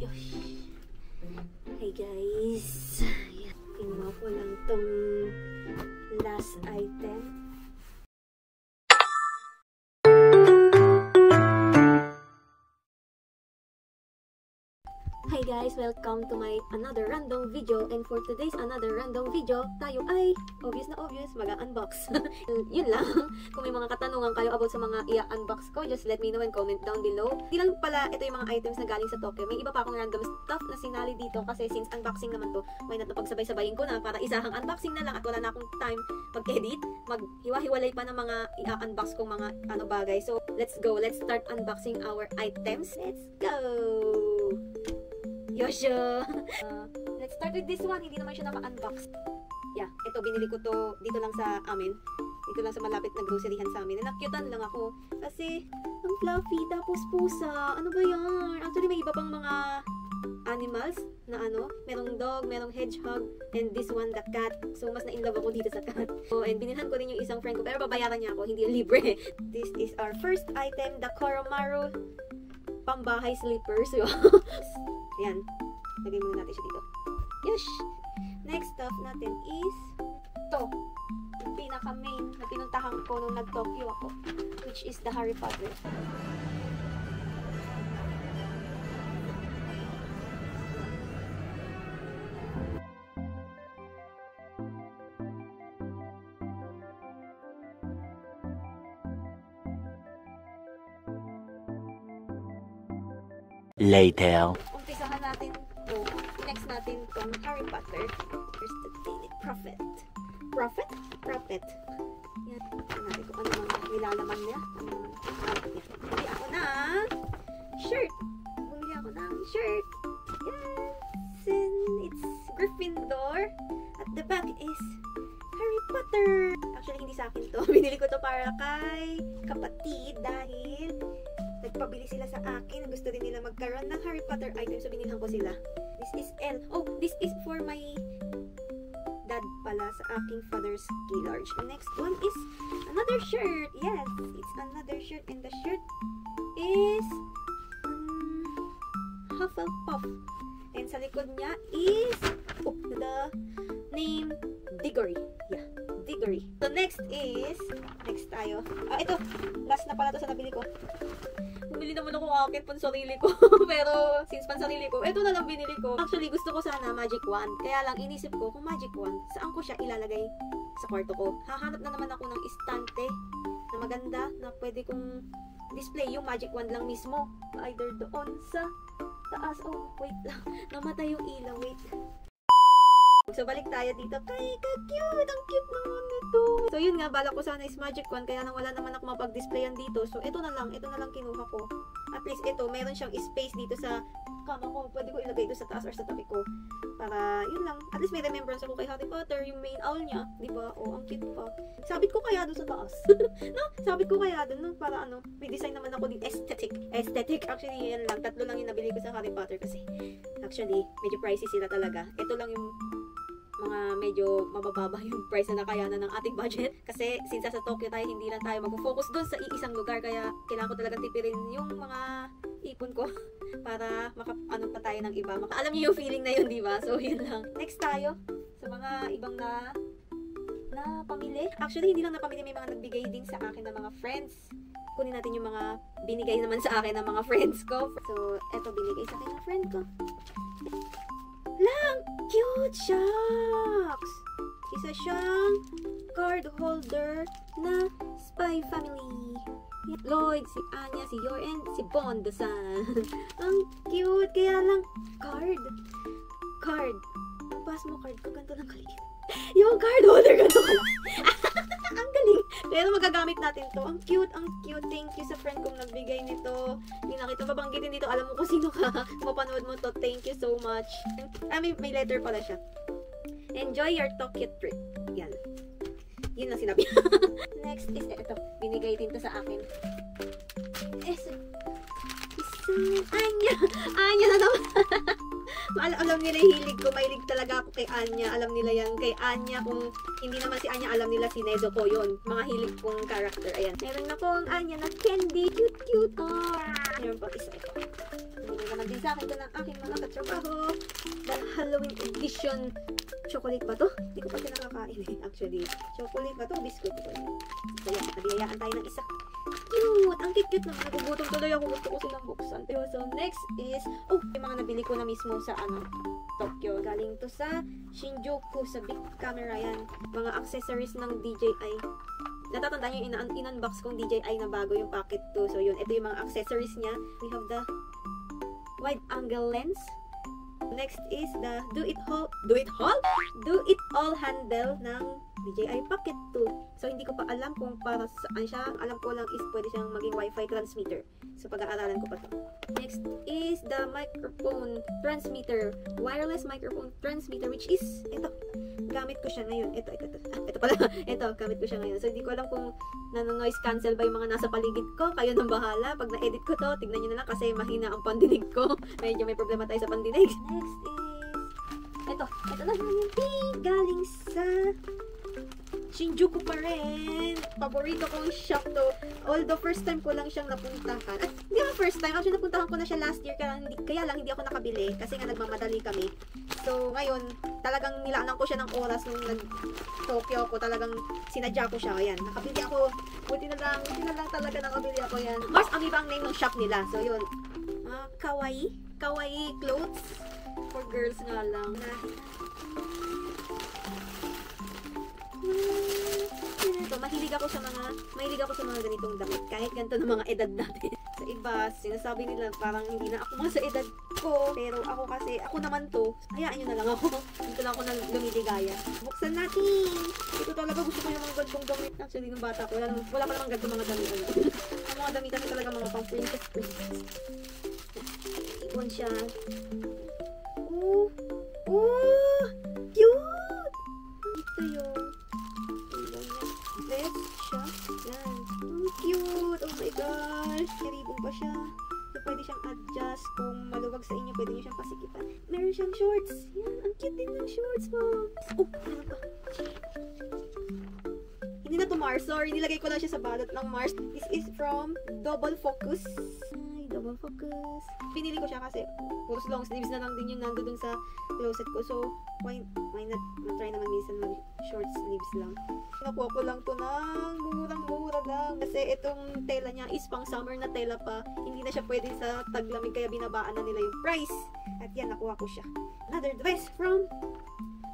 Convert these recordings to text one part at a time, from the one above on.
Hey guys, kinuha ko lang tong last item. Hi guys, welcome to my another random video, and for today's another random video, tayo ay obvious mag-unbox. Yun lang. Kung may mga katanungan kayo about sa mga i-unbox ko, just let me know and comment down below. Di lang pala ito yung mga items na galing sa Tokyo. May iba pa akong random stuff na sinali dito kasi since unboxing naman to, may napagsabay-sabayin ko na para isahang unboxing na lang at wala na akong time mag-edit, maghiwa-hiwalay pa ng mga i-unbox kong mga bagay. So, let's go. Let's start unboxing our items. Let's go! Yosho! Let's start with this one. Hindi naman siya naka-unbox. Yeah, ito binili ko to dito lang sa amin. Dito lang sa malapit na groceryhan sa amin. Nakyutan lang ako. Kasi, ang fluffy. Tapos pusa. Ano ba yan? Actually, may iba pang mga animals na merong dog, merong hedgehog, and this one, the cat. So, mas na-inlove ako dito sa cat. So, and binilhan ko din yung isang friend ko. Pero babayaran niya ako. Hindi yung libre. This is our first item, the Koromaru pambahay slippers. Ayan. Lagay muna natin siya dito. Yes! Next stuff natin is to. Yung pinaka-main na pinuntahan ko nung nag-Tokyo ako. Which is the Harry Potter. Later. Umpisahan natin to. Next natin tong Harry Potter. Here's the Daily Prophet. Prophet. Yan. Tignan natin kung ano mga nilalaman niya. Bumili ako ng shirt. Yes! And it's Gryffindor. At the back is Harry Potter. Actually, hindi sa akin to. Binili ko to para kay kapatid dahil nagpabili sila sa akin. Gusto din nila magkaroon ng Harry Potter items. So, binilhan ko sila. This is L. Oh, this is for my dad pala sa aking father's key large. Next one is another shirt. Yes, it's another shirt. And the shirt is Hufflepuff. And sa likod niya is the name Diggory. Yeah, Diggory. So, next tayo. Ito. Last na pala to sa nabili ko. Bumili naman ako akin pansarili ko. Pero, since pansarili ko, ito na lang binili ko. Actually, gusto ko sana magic wand. Kaya lang, inisip ko, kung magic wand, saan ko siya ilalagay sa kwarto ko? Hahanap na naman ako ng istante na maganda, na pwede kong display yung magic wand lang mismo. Either doon sa taas. Oh, wait lang. Namatay yung ilaw. Wait. So, balik tayo dito. Kay, ka-cute! Ang cute naman nito! So, yun nga, balak ko sana is magic wand. Kaya lang wala naman ako mapag-displayan dito. So, ito na lang kinuha ko. At least, ito, meron siyang space dito sa kama ko. Pwede ko ilagay ito sa taas or sa tabi ko. Para, yun lang. At least, may remembrance ako kay Harry Potter. Yung main owl niya. Diba? Oh, ang cute pa. Sabit ko kaya doon sa taas. No? Sabit ko kaya doon. No? Para, may design naman ako din. Aesthetic. Actually, yan lang. 3 lang yung nabili ko sa Harry Potter kasi, actually, medyo pricey sila talaga. Ito lang yung mga medyo mabababa yung price na nakayanan ng ating budget. Kasi since sa Tokyo tayo, hindi lang tayo mag-focus doon sa iisang lugar. Kaya kailangan ko talaga tipirin yung mga ipon ko para pa tayo ng iba. Alam niyo yung feeling na yun, di ba? So, yun lang. Next tayo sa mga ibang na pamili. Actually, hindi lang napamili. May mga nagbigay din sa akin ng mga friends. Kunin natin yung mga binigay naman sa akin ng mga friends ko. So, eto binigay sa akin ng friend ko. Lang! Cute! Shucks! Isa siyang card holder na Spy Family. Lloyd, si Anya, si Yor, and si Bondo-san. Ang cute! Kaya lang, card. Ang Pasmo card ko, ganito lang kaliit. Yung card holder, ganito kaliit. Ang galing! Pero magagamit natin to. Ang cute, ang cute. Thank you sa friend kong nagbigay nito. Hindi na kita babanggitin dito. Alam mo kung sino ka. Mapanood mo to. Thank you so much. May letter pala siya. Enjoy your Tokyo trip. Yan. Yun lang sinabi. Next is ito. Binigay din to sa akin. Anya na naman. Alam nila yung hilig ko. Mahilig talaga ako kay Anya. Alam nila yan. Kay Anya, kung hindi naman si Anya, alam nila si Nezuko yun. Mga hilig kong character. Ayan. Meron na akong Anya na candy. Cute, cute. Meron pa isa ito. Hindi naman din sa akin ito ng aking mga katrabaho. The Halloween edition. Chocolate ba to? Hindi ko pa ito nakakain eh. Actually, chocolate ba to? Biscuit ko. So yan, nabiyayaan tayo ng isa. Cute! Ang cute-cute naman. Nagugutom tuloy ako. Gusto ko silang buksan. So next is, yung mga nabili ko na mismo sa Tokyo. Galing to sa Shinjuku, sa Big Camera yan. Mga accessories ng DJI. Natatandaan nyo yung in-unbox kong DJI na bago yung packet to. So yun, ito yung mga accessories niya. We have the wide angle lens. Next is the do it all handle ng DJI Pocket 2. So hindi ko pa alam kung para saan siya. Alam ko lang is pwede siyang maging Wi-Fi transmitter. So pag-aaralan ko pa to. Next is the microphone transmitter. Wireless microphone transmitter, which is ito. Gamit ko siya ngayon. Ito pala. Ito, gamit ko siya ngayon. So hindi ko alam kung nano-noise cancel ba yung mga nasa paligid ko. Kayo nang bahala. Pag na-edit ko to, tignan nyo na lang kasi mahina ang pandinig ko. Medyo may problema tayo sa pandinig. Next is ito na yung pink galing sa Shinjuku pa rin. Paborito kong shop to. Although first time ko lang siyang napuntahan. At hindi ba first time? Actually napuntahan ko na siya last year. Kaya lang hindi ako nakabili. Kasi nga nagmamadali kami. So ngayon, talagang nilaanan ko siya ng oras nung nag-Tokyo ako. Talagang sinadya ko siya. Ayan, nakabili ako. Buti na lang talaga nakabili ako yan. Mars Amoeba ang name ng shop nila. So yun. Kawaii clothes. For girls nga lang. Mahilig ako sa mga ganitong damit kahit ganito ng mga edad natin. Sa iba, sinasabi nila parang hindi na ako mga sa edad ko, pero ako naman to, hayaan nyo na lang ako. Dito lang ako na lumiligaya. Buksan natin! Ito talaga gusto ko yung mga gantong damit. Actually, nung bata ko, wala pa namang gantong mga damit. Ang mga damit kasi talaga mga pang princess. Ipon siya. Cute! Ito yung dress siya. Yan. Cute! Oh my gosh! Karibong pa siya. So, pwede siyang adjust. Kung maluwag sa inyo, pwede nyo siyang pasikipan. Meron siyang shorts. Yan. Ang cute din ng shorts mo. Meron pa. Hindi na to Mars. Sorry, nilagay ko lang siya sa balot ng Mars. This is from Double Focus. Double Focus. Pinili ko siya kasi puros long sleeves na lang din yung nando dun sa closet ko. So, why not try naman minsan mag short sleeves lang. Nakuha ko lang to ng murang-mura lang. Kasi itong tela niya is pang summer na tela pa. Hindi na siya pwede sa taglamig kaya binabaan na nila yung price. At yan, nakuha ko siya. Another dress from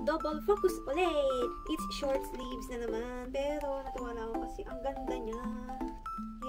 Double Focus ulit. It's short sleeves na naman. Pero natuwa lang ako kasi ang ganda niya.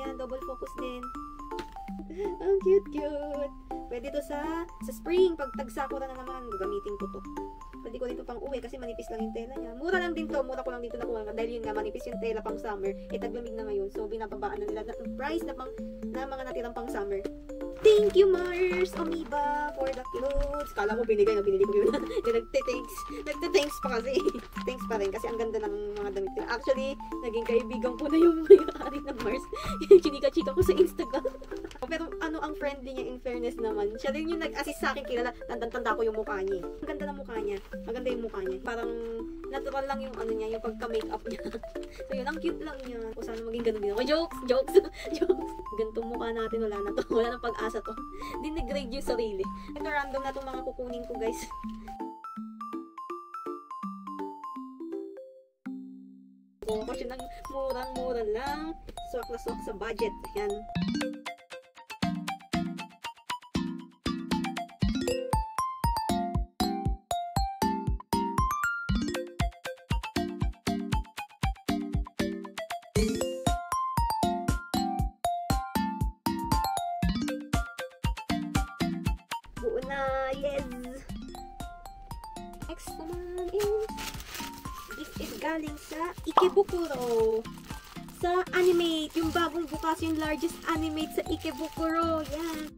Yan, double focus din. Ang cute. Pwede to sa spring. Pag tag-sakura na naman, gagamitin ko to. Pwede ko dito pang uwi kasi manipis lang yung tela niya. Mura lang din to. Mura ko lang dito nakuha. Dahil yun nga, manipis yung tela pang summer. Taglamig na ngayon. So, binababaan na nila ng price na mga natirang pang summer. Thank you, Mars Amoeba, for the clothes. Kala ko binili ko yun. Nagte-thanks pa kasi. Thanks pa rin kasi ang ganda ng mga damit ko. Actually, naging kaibigan ko na yung may-ari ng Mars. Chinika-chika ko sa Instagram. Pero ang friendly niya, in fairness naman. Siya din yung nag-assist sa akin, kilala. Tanda ko yung mukha niya. Ang ganda ng mukha niya. Maganda yung mukha niya. Parang natural lang yung niya, yung pagka-makeup niya. So yun, ang cute lang niya. O sana maging ganun din ako. Jokes. Gantong mukha natin, wala na to. Wala nang pag-asa to. Dinigrade yung sarili. Ito random na itong mga kukunin ko, guys. Kuha ko siya ng murang-mura lang. Swak na swak sa budget. Yan. Buo na, yes! Next naman is, this is galing sa Ikebukuro. Sa Animate, yung bagong bukas, yung largest Animate sa Ikebukuro. Yan.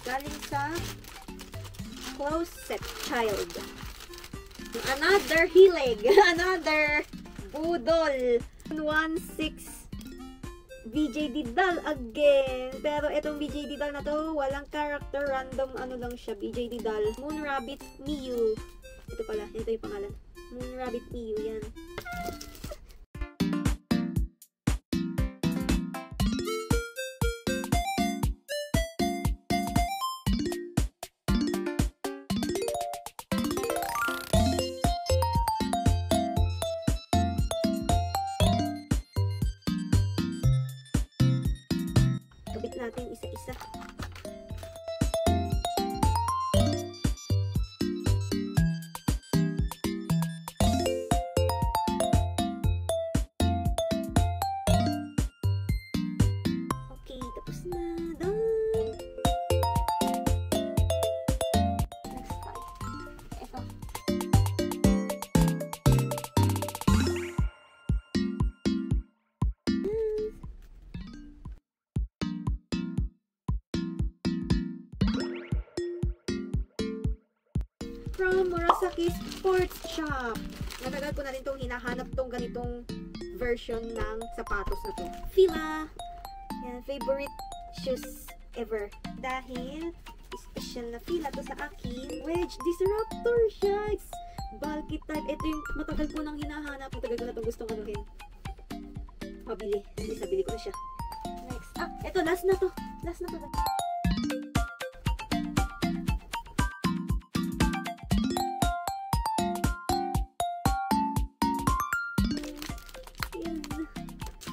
Galing sa Closet Child. Another hilig. Another budol. 1-6 VJ Didal again. Pero itong VJ Didal na to, walang character, random ano lang siya. VJ Didal. Moon Rabbit Miu. Ito pala, ito yung pangalan. Moon Rabbit Miu, yan. Kapit natin isa-isa. Okay, tapos na. Done! Next tayo. Ito. From Murasaki Sports Shop. Natagal ko na rin itong hinahanap tong ganitong version ng sapatos na to. Fila. Yan, favorite shoes ever. Dahil special na fila to sa akin. Wedge Disruptor siya. It's bulky type. Ito yung matagal ko nang hinahanap. Matagal ko na itong gustong anuhin. Mabili. Nabili ko na siya. Next. Ito. Last na to. Last na to.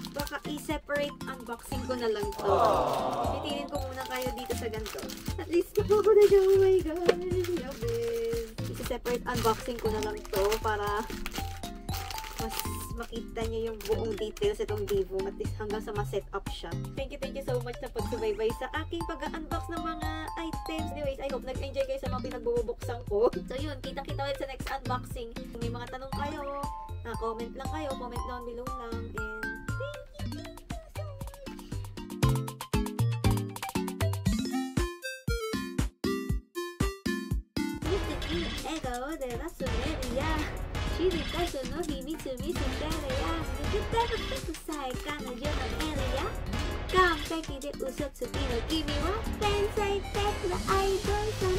Baka i-separate unboxing ko na lang to. Titingin ko muna kayo dito sa ganito. At least nakuha ko na siya. Oh my god. Love it. I-separate unboxing ko na lang to para mas makita niyo yung buong details itong Vivo. At least hanggang sa ma-set up siya. Thank you so much sa pagsubaybay sa aking pag-unbox ng mga items. Anyways, I hope nag-enjoy kayo sa mga pinagbubuksan ko. So yun, kita-kita ulit sa next unboxing. Kung may mga tanong kayo, comment lang kayo. Comment down below lang. And Ego de la Sumeria. Shirikazu no himitsu misutera ya. Nigita no takusai kanojo no area. Kanpeki de usotsuki no kimi wa tensai tek no idol.